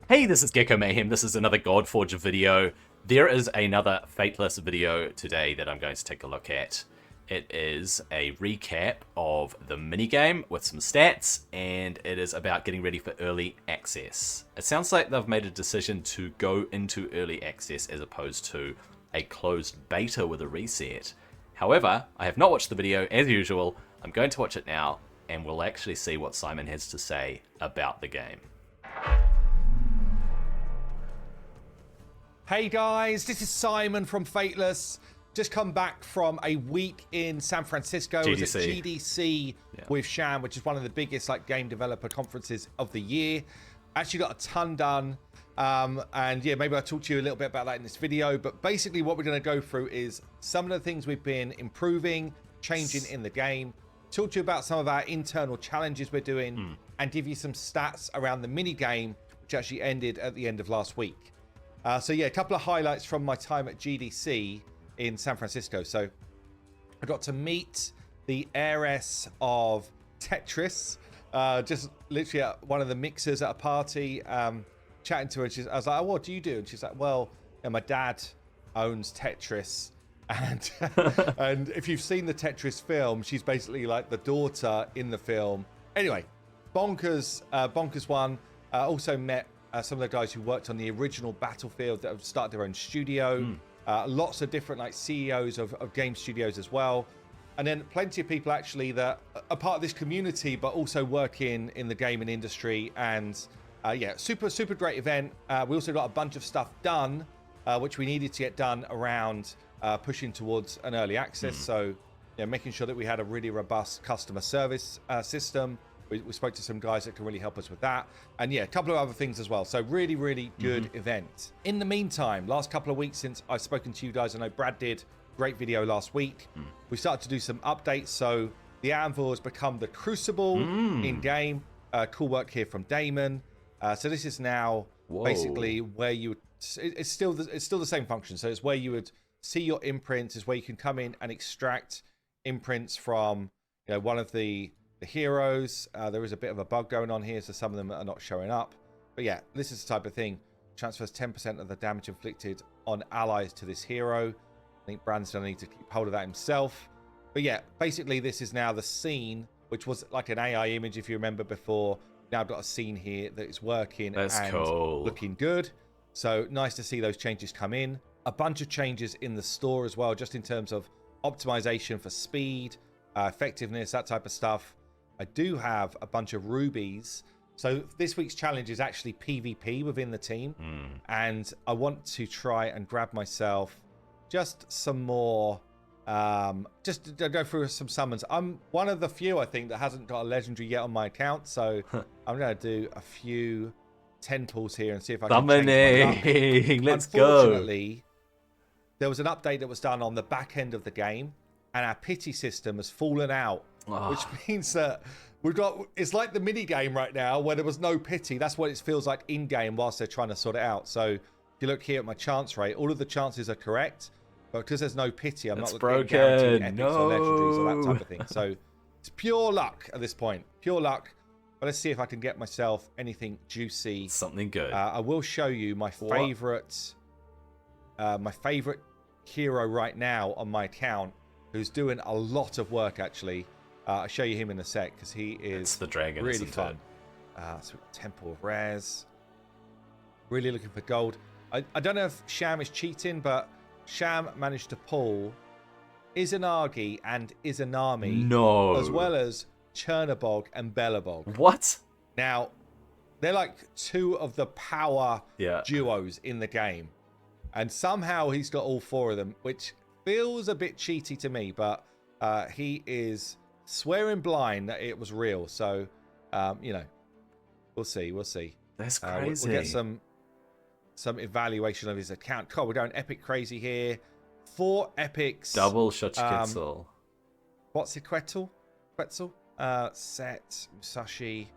Hey, this is Gecko Mayhem. This is another Godforge video. There is another Fateless video today that I'm going to take a look at. It is a recap of the minigame with some stats, and it is about getting ready for early access. It sounds like they've made a decision to go into early access as opposed to a closed beta with a reset. However, I have not watched the video as usual. I'm going to watch it now, and we'll actually see what Simon has to say about the game. Hey guys, this is Simon from Fateless. Just come back from a week in San Francisco. GDC. It was at GDC with Sham, which is one of the biggest game developer conferences of the year. Actually got a ton done. And yeah, maybe I'll talk to you a little bit about that in this video. But basically what we're going to go through is some of the things we've been improving, changing in the game. Talk to you about some of our internal challenges we're doing and give you some stats around the mini game, which actually ended at the end of last week. So yeah, a couple of highlights from my time at GDC in San Francisco. So I got to meet the heiress of Tetris, just literally at one of the mixers at a party, chatting to her. I was like, oh, what do you do? And she's like, well, my dad owns Tetris. And and if you've seen the Tetris film, she's basically like the daughter in the film. Anyway, bonkers one. Also met some of the guys who worked on the original Battlefield that have started their own studio. Lots of different CEOs of game studios as well. And then plenty of people actually that are part of this community, but also work in the gaming industry. And yeah, super great event. We also got a bunch of stuff done, which we needed to get done around pushing towards an early access. So making sure that we had a really robust customer service system. We spoke to some guys that can really help us with that. And yeah, a couple of other things as well. So really good event. In the meantime, last couple of weeks since I've spoken to you guys, I know Brad did a great video last week. We started to do some updates. So the Anvil has become the Crucible in game. Cool work here from Damon. So this is now basically where you would, it's still the same function. So it's where you would see your imprints, is where you can come in and extract imprints from one of the heroes. There is a bit of a bug going on here, so some of them are not showing up. But yeah, this is the type of thing. Transfers 10% of the damage inflicted on allies to this hero. I think Brand's gonna need to keep hold of that himself. But yeah, basically this is now the scene, which was like an AI image if you remember before. Now I've got a scene here that is working. That's and cool. Looking good. So nice to see those changes come in. A bunch of changes in the store as well, just in terms of optimization for speed, effectiveness, that type of stuff. I do have a bunch of rubies. So this week's challenge is actually PvP within the team. And I want to try and grab myself just some more, just to go through some summons. I'm one of the few, I think, that hasn't got a legendary yet on my account. So I'm going to do a few 10 pulls here and see if I can change my luck. Let's go. Unfortunately, there was an update that was done on the back end of the game, and our pity system has fallen out. Which means that we've got, it's like the mini game right now where there was no pity. That's what it feels like in game whilst they're trying to sort it out. So if you look here at my chance rate, all of the chances are correct, but because there's no pity, I'm not getting guaranteed epics or legendaries or that type of thing. So it's pure luck at this point, pure luck. But let's see if I can get myself anything juicy, something good. I will show you my favorite hero right now on my account, who's doing a lot of work actually. I'll show you him in a sec because he is it's the dragon, really fun. So Temple of Rares. Really looking for gold. I don't know if Sham is cheating, but Sham managed to pull Izanagi and Izanami. No. As well as Chernobog and Belobog. What? Now, they're like two of the power duos in the game. And somehow he's got all four of them, which feels a bit cheaty to me, but he is swearing blind that it was real. So, we'll see. That's crazy. We'll get some evaluation of his account. God, we're going epic crazy here. 4 epics. Double Shochiketsu. What's it, Quetzal? Set, Musashi.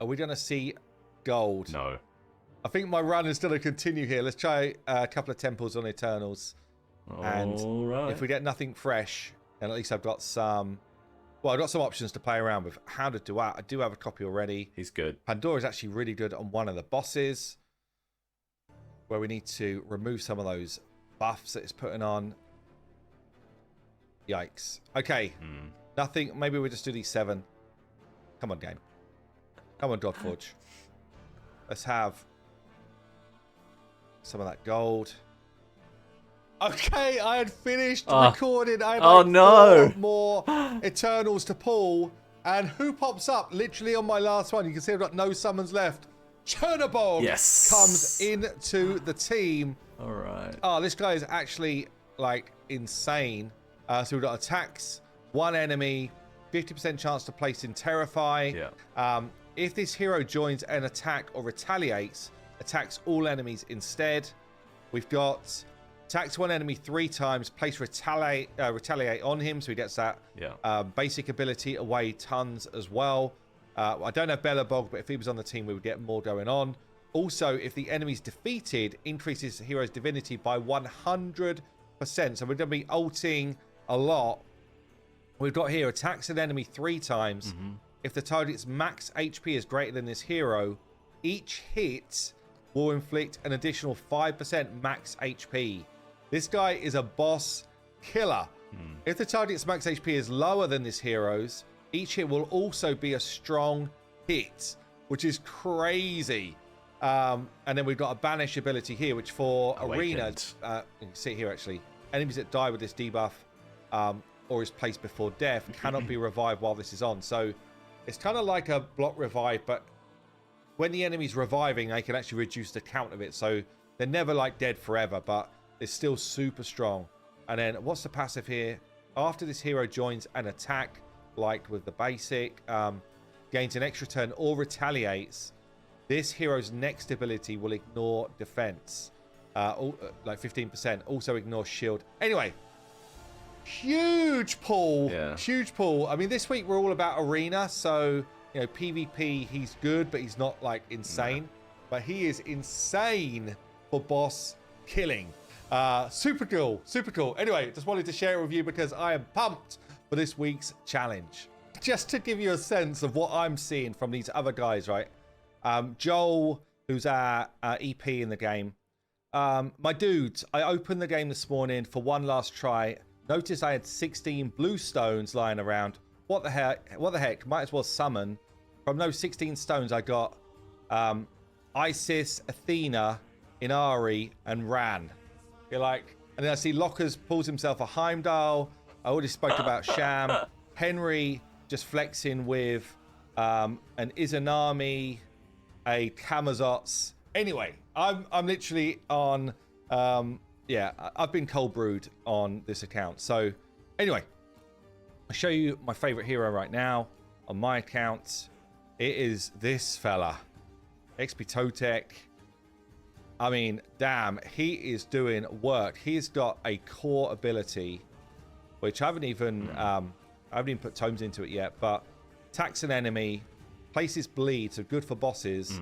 Are we going to see gold? No. I think my run is going to continue here. Let's try a couple of temples on Eternals. And if we get nothing fresh, then at least I've got some Well, I've got some options to play around with. How to do that. I do have a copy already. He's good. Pandora's actually really good on one of the bosses, where we need to remove some of those buffs that it's putting on. Yikes. Okay. Nothing. Maybe we'll just do these 7. Come on, game. Come on, Godforge. Let's have some of that gold. Okay, I had finished recording. I had like 4 more Eternals to pull. And who pops up literally on my last one? You can see I've got no summons left. Chernobog comes into the team. All right. Oh, this guy is actually like insane. So we've got attacks, 1 enemy, 50% chance to place in Terrify. Yeah. If this hero joins an attack or retaliates, attacks all enemies instead. We've got attacks 1 enemy 3 times, place retaliate on him, so he gets that basic ability away tons as well. I don't have Bellabog, but if he was on the team, we would get more going on. Also, if the enemy's defeated, increases the hero's divinity by 100%. So we're going to be ulting a lot. We've got here attacks an enemy 3 times. If the target's max HP is greater than this hero, each hit will inflict an additional 5% max HP. This guy is a boss killer. If the target's max HP is lower than this hero's, each hit will also be a strong hit, which is crazy. And then we've got a banish ability here, which for arenas, you can see it here actually, enemies that die with this debuff or is placed before death cannot be revived while this is on. So it's kind of like a block revive, but when the enemy's reviving, they can actually reduce the count of it. So they're never like dead forever, but it's still super strong. And then what's the passive here? After this hero joins an attack, like with the basic, gains an extra turn or retaliates, this hero's next ability will ignore defense, like 15%. Also ignore shield. Anyway, huge pull. Huge pull. I mean, this week we're all about arena, so you know, PvP, he's good, but he's not like insane. But he is insane for boss killing. Super cool. Super cool. Anyway, just wanted to share it with you because I am pumped for this week's challenge. Just to give you a sense of what I'm seeing from these other guys, right? Joel, who's our EP in the game. My dude, I opened the game this morning for one last try. Noticed I had 16 blue stones lying around. What the heck? What the heck? Might as well summon. From those 16 stones, I got Isis, Athena, Inari, and Ran. You're like, and then I see Lockers pulls himself a Heimdall. I already spoke about Sham. Henry just flexing with an Izanami, a Kamazots. Anyway, I'm literally on, I've been cold brewed on this account. So anyway, I'll show you my favorite hero right now on my account. It is this fella, XP Totek. I mean, damn, he is doing work. He's got a core ability, which I haven't even put tomes into it yet, but attacks an enemy, places bleed, so good for bosses.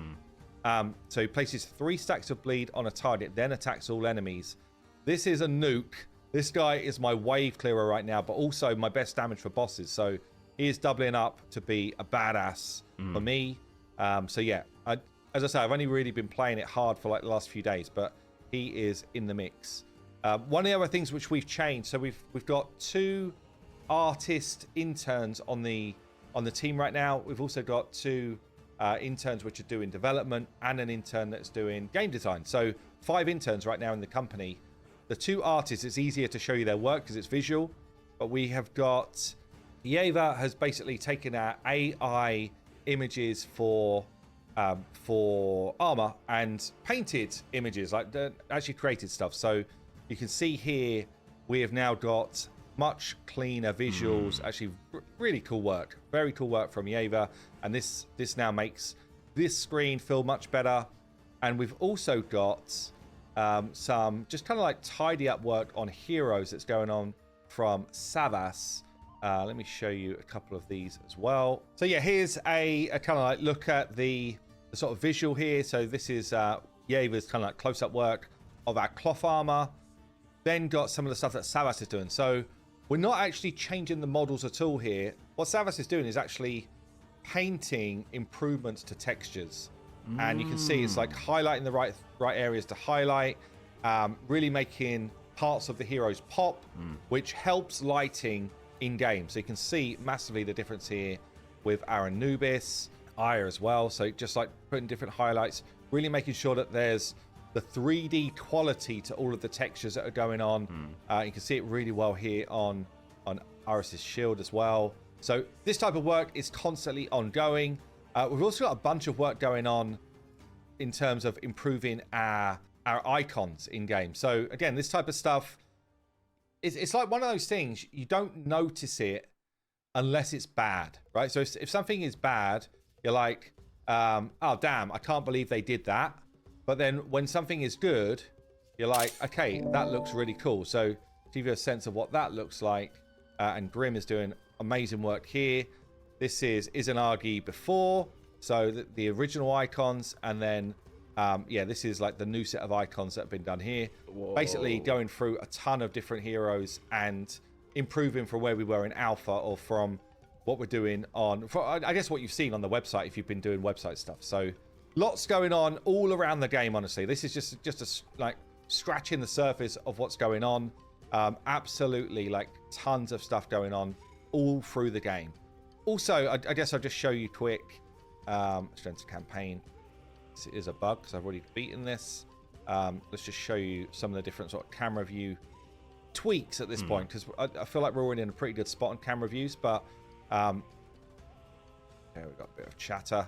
So he places 3 stacks of bleed on a target, then attacks all enemies. This is a nuke. This guy is my wave clearer right now, but also my best damage for bosses. So he is doubling up to be a badass for me. So yeah, as I say, I've only really been playing it hard for like the last few days, but he is in the mix. One of the other things which we've changed, so we've got 2 artist interns on the team right now. We've also got 2 interns which are doing development and an intern that's doing game design. So 5 interns right now in the company. The 2 artists, it's easier to show you their work because it's visual, but we have got Yeva has basically taken our AI images for armor and painted images, like actually created stuff. So you can see here we have now got much cleaner visuals. Actually really cool work, very cool work from Yeva, and this now makes this screen feel much better. And we've also got some just kind of like tidy up work on heroes that's going on from Savas. Let me show you a couple of these as well. So yeah, here's a kind of like look at the sort of visual here. So this is Yeva's kind of like close-up work of our cloth armor. Then got some of the stuff that Savas is doing. So we're not actually changing the models at all here. What Savas is doing is actually painting improvements to textures. And you can see it's like highlighting the right areas to highlight, really making parts of the heroes pop, which helps lighting in game. So you can see massively the difference here with Anubis, Aya as well. So just like putting different highlights, really making sure that there's the 3D quality to all of the textures that are going on. You can see it really well here on Iris's shield as well. So this type of work is constantly ongoing. We've also got a bunch of work going on in terms of improving our icons in game. So again, this type of stuff, it's like one of those things, you don't notice it unless it's bad, right? So if something is bad, you're like, oh damn, I can't believe they did that. But then when something is good, you're like, okay, that looks really cool. So to give you a sense of what that looks like, and Grim is doing amazing work here. This is Izanagi before, so the original icons, and then yeah, this is like the new set of icons that have been done here. Whoa. Basically going through a ton of different heroes and improving from where we were in alpha, or from what we're doing on, I guess what you've seen on the website if you've been doing website stuff. So lots going on all around the game, honestly. This is just like scratching the surface of what's going on. Absolutely, like tons of stuff going on all through the game. Also, I guess I'll just show you quick. Strength campaign. This is a bug because I've already beaten this. Let's just show you some of the different sort of camera view tweaks at this point, because I feel like we're already in a pretty good spot on camera views. But yeah, we've got a bit of chatter.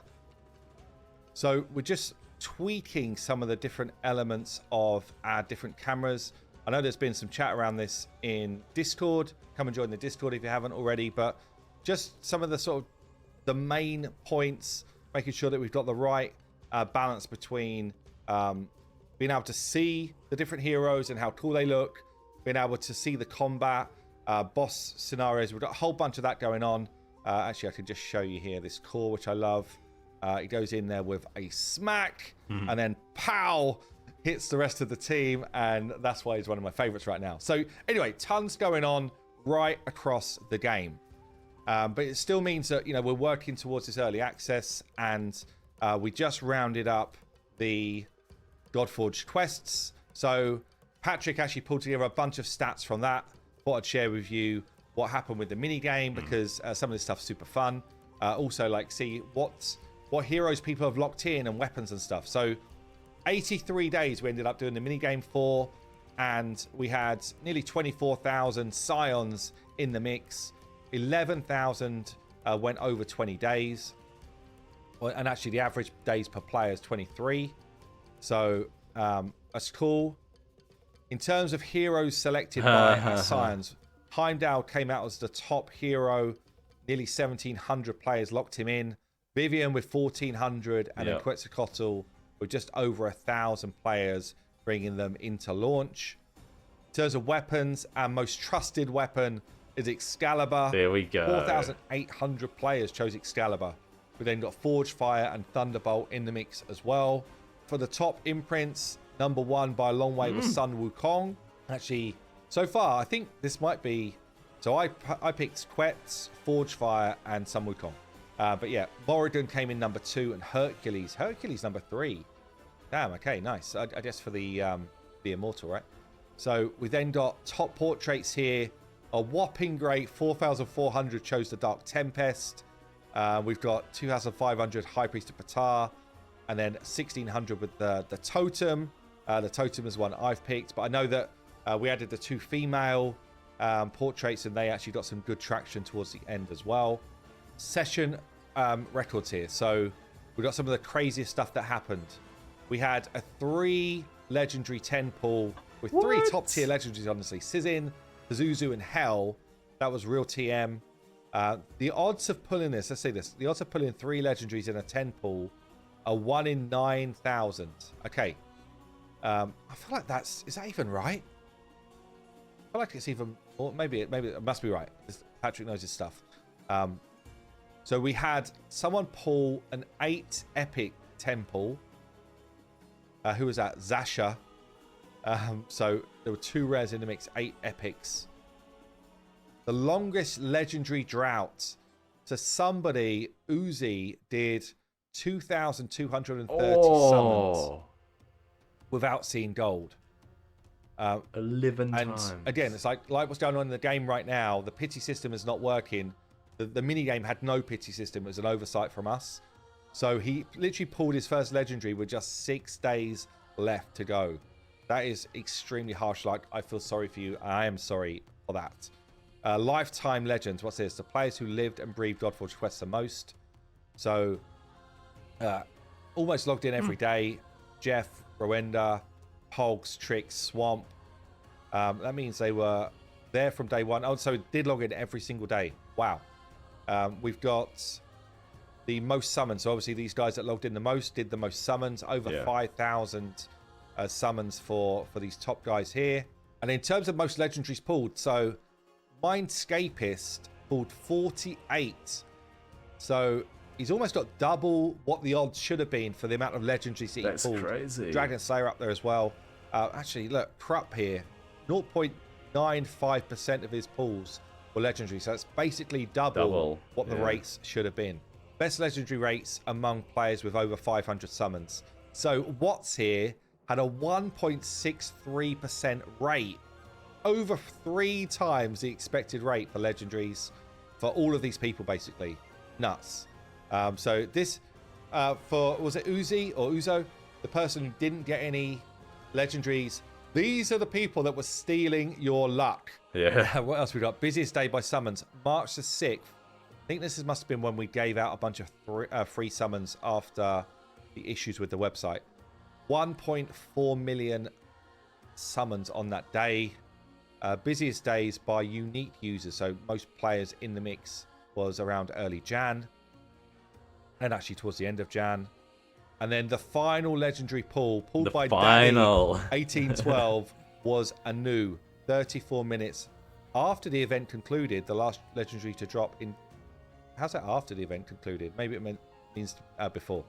So we're just tweaking some of the different elements of our different cameras. I know there's been some chat around this in Discord. Come and join the Discord if you haven't already. But just some of the sort of the main points, making sure that we've got the right balance between being able to see the different heroes and how cool they look, being able to see the combat, boss scenarios. We've got a whole bunch of that going on. Actually, I can just show you here this core, which I love. It goes in there with a smack, and then pow, hits the rest of the team, and that's why he's one of my favorites right now. So anyway, tons going on right across the game. But it still means that, you know, we're working towards this early access, and we just rounded up the Godforge quests. So Patrick actually pulled together a bunch of stats from that. Thought I'd share with you what happened with the mini game, because some of this stuff's super fun. Also, like, see what heroes people have locked in and weapons and stuff. So 83 days we ended up doing the mini game for, and we had nearly 24,000 scions in the mix. 11,000 went over 20 days. Well, and actually the average days per player is 23. So that's cool. In terms of heroes selected by our scions, Heimdall came out as the top hero. Nearly 1,700 players locked him in. Vivian with 1,400, and then Quetzalcoatl with just over 1,000 players, bringing them into launch. In terms of weapons, our most trusted weapon is Excalibur. There we go. 4,800 players chose Excalibur. We then got Forge Fire and Thunderbolt in the mix as well. For the top imprints, number one by a long way was Sun Wukong. Actually, so far, I think this might be... So I picked Quetz, Forge Fire, and Sun Wukong. But yeah, Moradin came in number 2, and Hercules number 3. Damn, okay, nice. I guess for the Immortal, right? So we then got top portraits here. A whopping great 4,400 chose the Dark Tempest. We've got 2,500 High Priest of Ptah, and then 1,600 with the Totem. The Totem is one I've picked, but I know that we added the 2 female portraits, and they actually got some good traction towards the end as well. Session records here. So we got some of the craziest stuff that happened. We had a 3 legendary 10 pool with 3 top tier legendaries, honestly. Sizin, Pazuzu, and Hell. That was real TM. The odds of pulling this, let's say this, the odds of pulling 3 legendaries in a 10 pool are 1 in 9,000. Okay. I feel like is that even right? I feel like it's even, or maybe it must be right. Patrick knows his stuff. So we had someone pull an 8 epic 10 pool. Who was that? Zasha. So there were 2 rares in the mix, 8 epics. the longest legendary drought. So somebody, Uzi, did 2,230 summons without seeing gold. 11 and times. Again, it's like what's going on in the game right now. The pity system is not working. The mini game had no pity system. It was an oversight from us. So he literally pulled his first legendary with just 6 days left to go. That is extremely harsh. Like, I feel sorry for you. I am sorry for that. Lifetime legends. What's this? The players who lived and breathed Godforge quests the most. So, almost logged in every day. Jeff, Rowenda, Pogs, Trix, Swamp. That means they were there from day one. Oh, so did log in every single day. Wow. We've got the most summons. So obviously these guys that logged in the most did the most summons. Over 5,000 summons for these top guys here. And in terms of most legendaries pulled, so Mindscapist pulled 48. So he's almost got double what the odds should have been for the amount of legendaries he pulled. That's crazy. Dragon Slayer up there as well. Actually, look, Krupp here, 0.95% of his pulls were legendary. So it's basically double what the rates should have been. Best legendary rates among players with over 500 summons. So Watts here had a 1.63% rate, over 3 times the expected rate for legendaries for all of these people, basically. Nuts. So this, for, was it Uzi or Uzo? The person who didn't get any legendaries. These are the people that were stealing your luck. Yeah. What else we got? Busiest day by summons. March the 6th. I think this must have been when we gave out a bunch of free summons after the issues with the website. 1.4 million summons on that day. Busiest days by unique users. So most players in the mix was around early Jan. And actually towards the end of Jan. And then the final legendary pull, pulled by Daddy 1812, was Anu. 34 minutes after the event concluded. The last legendary to drop in. How's that after the event concluded? Maybe it means before.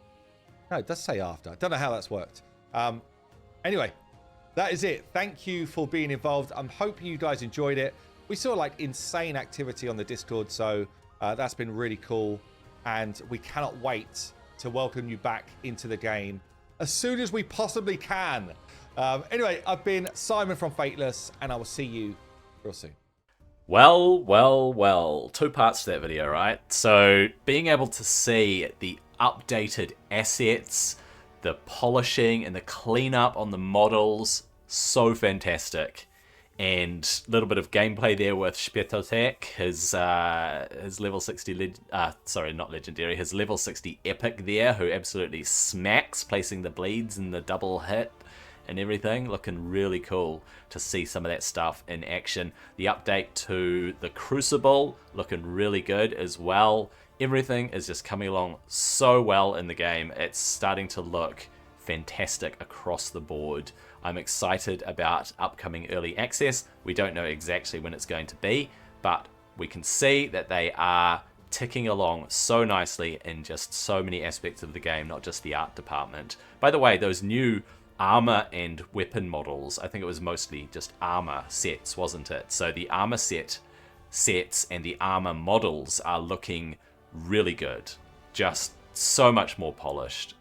No, it does say after. I don't know how that's worked. Anyway, that is it. Thank you for being involved. I hope you guys enjoyed it. We saw like insane activity on the Discord, so that's been really cool. And we cannot wait to welcome you back into the game as soon as we possibly can. Anyway, I've been Simon from Fateless, and I will see you real soon. Well. 2 parts to that video, right? So being able to see the updated assets, the polishing and the cleanup on the models, so fantastic. And a little bit of gameplay there with Spetotek, his level 60, sorry, not legendary, his level 60 epic there, who absolutely smacks, placing the bleeds and the double hit and everything. Looking really cool to see some of that stuff in action. The update to the Crucible, looking really good as well. Everything is just coming along so well in the game. It's starting to look fantastic across the board. I'm excited about upcoming early access. We don't know exactly when it's going to be, but we can see that they are ticking along so nicely in just so many aspects of the game, not just the art department. By the way, those new armor and weapon models, I think it was mostly just armor sets, wasn't it? So the armor sets and the armor models are looking really good. Just so much more polished.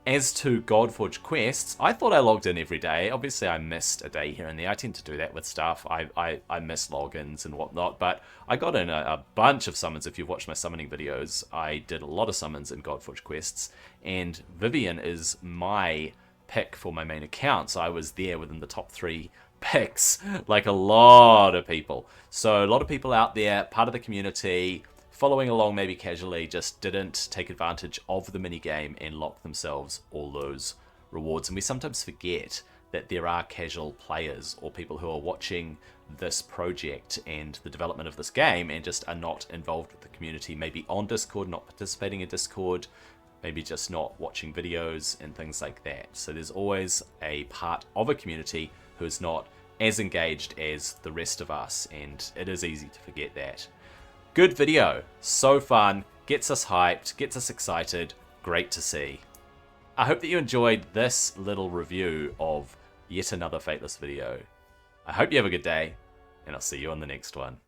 As to Godforge quests, I thought I logged in every day. Obviously, I missed a day here and there. I tend to do that with stuff. I miss logins and whatnot, but I got in a bunch of summons. If you've watched my summoning videos, I did a lot of summons in Godforge quests, and Vivian is my pick for my main account, so I was there within the top 3 picks, like a lot of people. So a lot of people out there, part of the community, following along maybe casually, just didn't take advantage of the minigame and lock themselves all those rewards. And we sometimes forget that there are casual players or people who are watching this project and the development of this game and just are not involved with the community, maybe on Discord, not participating in Discord, maybe just not watching videos and things like that. So there's always a part of a community who is not as engaged as the rest of us, and it is easy to forget that. Good video, so fun, gets us hyped, gets us excited, great to see. I hope that you enjoyed this little review of yet another Fateless video. I hope you have a good day, and I'll see you on the next one.